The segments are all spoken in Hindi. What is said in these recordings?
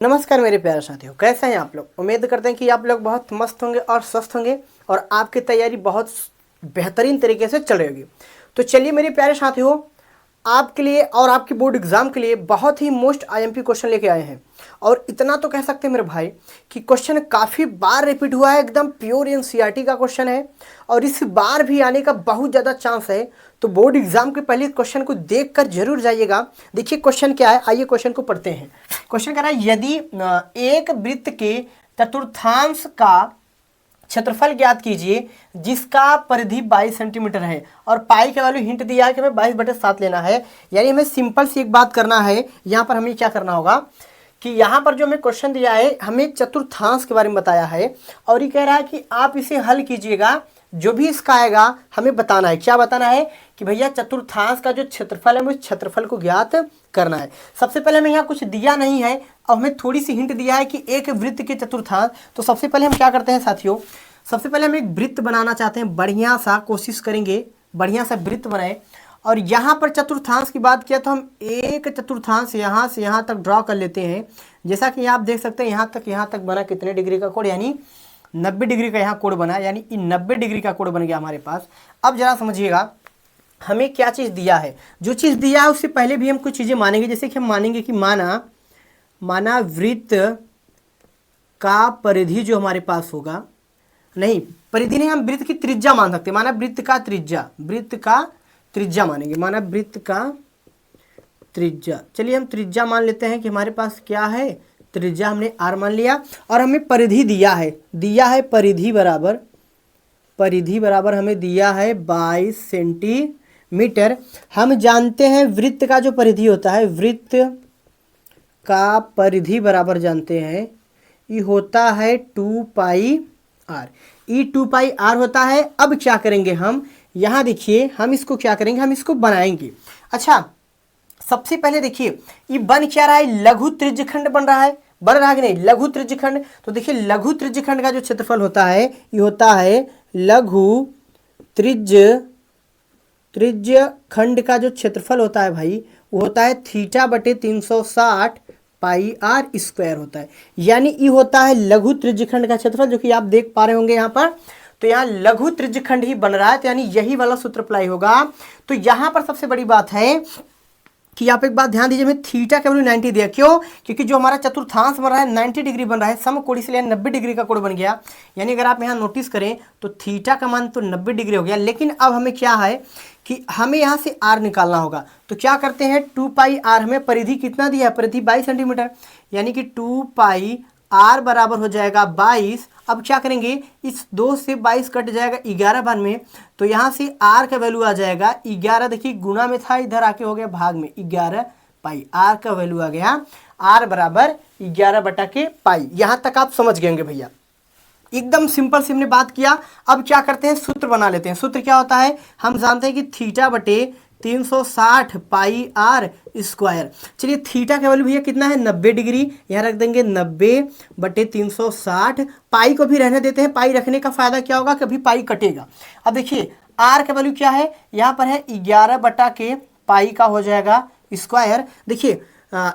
नमस्कार मेरे प्यारे साथियों, कैसे हैं आप लोग। उम्मीद करते हैं कि आप लोग बहुत मस्त होंगे और स्वस्थ होंगे और आपकी तैयारी बहुत बेहतरीन तरीके से चल रही होगी। तो चलिए मेरे प्यारे साथियों, आपके लिए और आपके बोर्ड एग्जाम के लिए बहुत ही मोस्ट आईएमपी क्वेश्चन लेके आए हैं। और इतना तो कह सकते हैं मेरे भाई कि क्वेश्चन काफ़ी बार रिपीट हुआ है, एकदम प्योर एनसीईआरटी का क्वेश्चन है और इस बार भी आने का बहुत ज़्यादा चांस है। तो बोर्ड एग्जाम के पहले क्वेश्चन को देख कर जरूर जाइएगा। देखिए क्वेश्चन क्या है, आइए क्वेश्चन को पढ़ते हैं। क्वेश्चन कह रहा है, यदि एक वृत्त के चतुर्थांश का क्षेत्रफल ज्ञात कीजिए जिसका परिधि 22 सेंटीमीटर है और पाई का वैल्यू हिंट दिया है कि हमें 22/7 लेना है। यानी हमें सिंपल सी एक बात करना है। यहाँ पर हमें क्या करना होगा कि यहाँ पर जो हमें क्वेश्चन दिया है, हमें चतुर्थांश के बारे में बताया है और ये कह रहा है कि आप इसे हल कीजिएगा, जो भी इसका आएगा हमें बताना है। क्या बताना है कि भैया चतुर्थांश का जो क्षेत्रफल है, उस क्षेत्रफल को ज्ञात करना है। सबसे पहले हमें यहाँ कुछ दिया नहीं है और हमें थोड़ी सी हिंट दिया है कि एक वृत्त के चतुर्थांश। तो सबसे पहले हम क्या करते हैं साथियों, सबसे पहले हम एक वृत्त बनाना चाहते हैं, बढ़िया सा कोशिश करेंगे बढ़िया सा वृत्त बनाए। और यहाँ पर चतुर्थांश की बात किया तो हम एक चतुर्थांश यहाँ से यहाँ तक ड्रॉ कर लेते हैं। जैसा कि आप देख सकते हैं यहाँ तक बना कितने डिग्री का कोण, यानी 90 डिग्री का यहाँ कोण बना, यानी 90 डिग्री का कोण बन गया हमारे पास। अब जरा समझिएगा हमें क्या चीज़ दिया है। जो चीज़ दिया है उससे पहले भी हम कुछ चीज़ें मानेंगे। जैसे कि हम मानेंगे कि माना वृत्त का परिधि जो हमारे पास होगा, नहीं परिधि नहीं, हम वृत्त की त्रिज्या मान सकते हैं। माना वृत्त का त्रिज्या मानेंगे, माना वृत्त का त्रिज्या। चलिए हम त्रिज्या मान लेते हैं कि हमारे पास क्या है, त्रिज्या हमने r मान लिया। और हमें परिधि दिया है परिधि बराबर हमें दिया है 22 सेंटीमीटर। हम जानते हैं वृत्त का जो परिधि होता है, वृत्त का परिधि बराबर जानते हैं ये होता है 2πr। ई 2πr होता है। अब क्या करेंगे हम, यहाँ देखिए हम इसको क्या करेंगे, हम इसको बनाएंगे। अच्छा सबसे पहले देखिए ये बन क्या रहा है, लघु त्रिज्यखंड बन रहा है, बन रहा है कि नहीं, लघु त्रिज्यखंड। तो देखिए लघु त्रिज्यखंड का जो क्षेत्रफल होता है ये होता है लघु त्रिज्यखंड का जो क्षेत्रफल होता है भाई वो होता है θ/360 πr² होता है। यानी ये होता है लघु त्रिज्यखंड का क्षेत्रफल, जो कि आप देख पा रहे होंगे यहाँ पर। तो यहाँ लघु त्रिज्यखंड ही बन रहा है, तो यानी यही वाला सूत्र अप्लाई होगा। तो यहाँ पर सबसे बड़ी बात है कि आप एक बात ध्यान दीजिए, हमें थीटा का वैल्यू 90 दिया। क्यों? क्योंकि जो हमारा चतुर्थांश बन रहा है 90 डिग्री बन रहा है, समकोण, इसलिए 90 डिग्री का कोण बन गया। यानी अगर आप यहाँ नोटिस करें तो थीटा का मान तो 90 डिग्री हो गया। लेकिन अब हमें क्या है कि हमें यहाँ से r निकालना होगा। तो क्या करते हैं, 2πr, हमें परिधि कितना दिया है, परिधि 22 सेंटीमीटर, यानी कि 2πr बराबर हो जाएगा 22। अब क्या करेंगे, इस 2 से 22 कट जाएगा 11 बार में, तो यहाँ से r का वैल्यू आ जाएगा 11। देखिए गुना में था, इधर आके हो गया भाग में, 11π, r का वैल्यू आ गया r बराबर 11/π। यहाँ तक आप समझ गए होंगे भैया, एकदम सिंपल से हमने बात किया। अब क्या करते हैं, सूत्र बना लेते हैं। सूत्र क्या होता है, हम जानते हैं कि θ/360 πr²। चलिए थीटा का वैल्यू भैया कितना है, 90 डिग्री, यहाँ रख देंगे 90/360। पाई को भी रहने देते हैं, पाई रखने का फायदा क्या होगा, कभी पाई कटेगा। अब देखिए r का वैल्यू क्या है, यहाँ पर है 11/π का हो जाएगा स्क्वायर। देखिए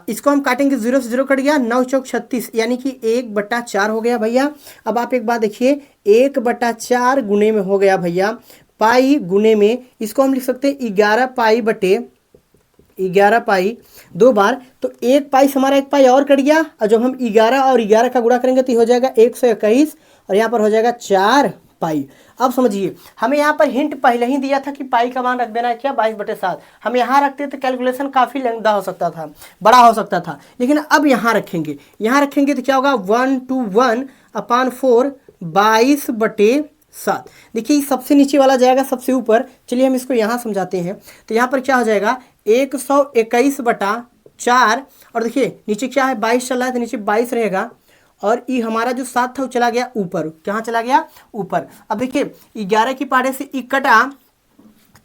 इसको हम काटेंगे, 0 से 0 कट गया, 9 चौक 36, यानी कि 1/4 हो गया भैया। अब आप एक बात देखिए, 1/4 गुने में हो गया भैया पाई गुने में, इसको हम लिख सकते हैं 11π 2 बार। तो 1 पाई से हमारा 1 पाई और कट गया, और जब हम 11 और 11 का गुणा करेंगे तो हो जाएगा 121 और यहाँ पर हो जाएगा 4 पाई। अब समझिए हमें यहाँ पर हिंट पहले ही दिया था कि पाई का मान रख देना है क्या, 22/7। हम यहाँ रखते तो कैलकुलेशन काफ़ी लंबा हो सकता था, बड़ा हो सकता था। लेकिन अब यहाँ रखेंगे तो क्या होगा, 1/4 22/7। देखिए सबसे नीचे वाला जाएगा सबसे ऊपर। चलिए हम इसको यहाँ समझाते हैं। तो यहाँ पर क्या हो जाएगा, 121/4, और देखिए नीचे क्या है, 22 चल रहा है तो नीचे 22 रहेगा, और ये हमारा जो 7 था वो चला गया ऊपर। कहाँ चला गया, ऊपर। अब देखिए 11 की पाड़े से ई कटा,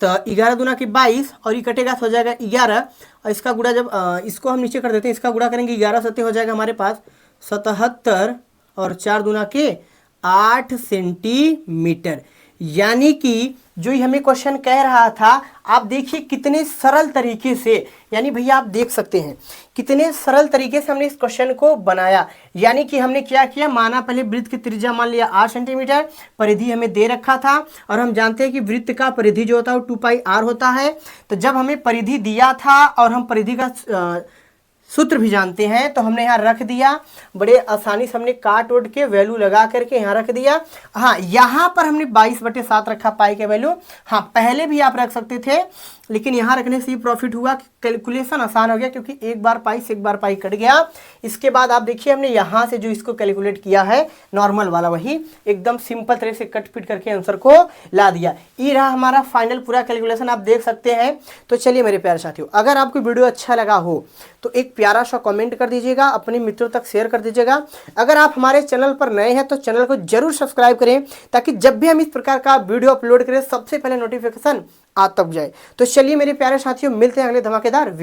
तो 11 दूना की 22, और ये कटेगा तो हो जाएगा 11, और इसका गुणा जब इसको हम नीचे कर देते हैं, इसका गुणा करेंगे 11 7 हो जाएगा हमारे पास 77, और 4 दूना के 8 सेंटीमीटर। यानी कि जो ये हमें क्वेश्चन कह रहा था, आप देखिए कितने सरल तरीके से, यानी भैया आप देख सकते हैं कितने सरल तरीके से हमने इस क्वेश्चन को बनाया। यानी कि हमने क्या किया, माना पहले वृत्त की त्रिज्या मान लिया 8 सेंटीमीटर, परिधि हमें दे रखा था और हम जानते हैं कि वृत्त का परिधि जो होता है वो 2πr होता है। तो जब हमें परिधि दिया था और हम परिधि का सूत्र भी जानते हैं, तो हमने यहाँ रख दिया, बड़े आसानी से हमने काट उठ के वैल्यू लगा करके यहाँ रख दिया। हाँ, यहाँ पर हमने 22/7 रखा पाई के वैल्यू। हाँ, पहले भी आप रख सकते थे, लेकिन यहाँ रखने से ये प्रॉफिट हुआ, कैलकुलेशन आसान हो गया, क्योंकि एक बार पाई से एक बार पाई कट गया। इसके बाद आप देखिए हमने यहाँ से जो इसको कैलकुलेट किया है नॉर्मल वाला, वही एकदम सिंपल तरह से कट पिट करके आंसर को ला दिया। ये रहा हमारा फाइनल पूरा कैलकुलेशन, आप देख सकते हैं। तो चलिए मेरे प्यारे साथियों, अगर आपको वीडियो अच्छा लगा हो तो एक प्यारा सा कमेंट कर दीजिएगा, अपने मित्रों तक शेयर कर दीजिएगा। अगर आप हमारे चैनल पर नए हैं तो चैनल को जरूर सब्सक्राइब करें, ताकि जब भी हम इस प्रकार का वीडियो अपलोड करें सबसे पहले नोटिफिकेशन आप तक जाए। तो चलिए मेरे प्यारे साथियों, मिलते हैं अगले धमाकेदार